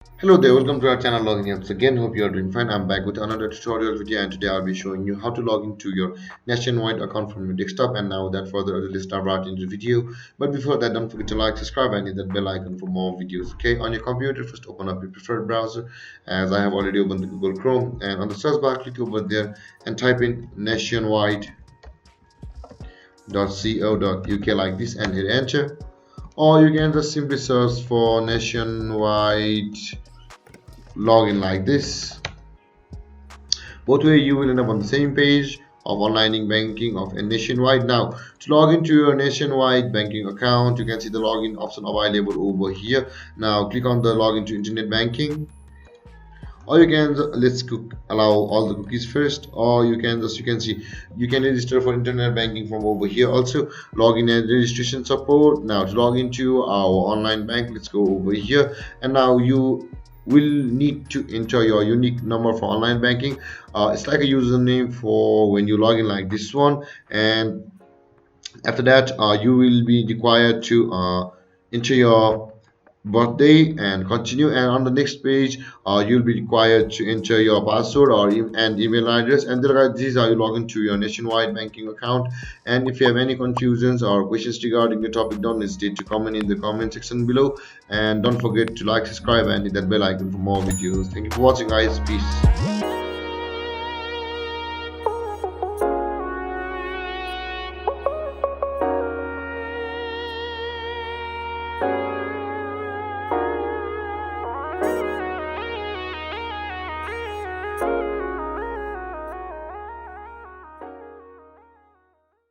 Hello there, welcome to our channel Logging Apps again. Hope you are doing fine. I'm back with another tutorial video, and today I'll be showing you how to log into your Nationwide account from your desktop. And now without further ado, let's start right into the video. But before that, don't forget to like, subscribe, and hit that bell icon for more videos. Okay, on your computer, first open up your preferred browser, as I have already opened the Google Chrome, and on the search bar, click over there and type in nationwide.co.uk like this and hit enter. Or you can just simply search for Nationwide login like this. Both way you will end up on the same page of online banking of a Nationwide. Now to log into your Nationwide banking account, you can see the login option available over here. Now click on the login to internet banking, or you can allow all the cookies first, or you can see you can register for internet banking from over here. Also login and registration support. Now to log into our online bank, let's go over here, and now you will need to enter your unique number for online banking. It's like a username for when you log in like this one, and after that you will be required to enter your birthday and continue, and on the next page you'll be required to enter your password and email address, and then guys, this is how you log into your Nationwide banking account. And if you have any confusions or questions regarding the topic, don't hesitate to comment in the comment section below, and don't forget to like, subscribe, and hit that bell icon for more videos. Thank you for watching, guys. Peace.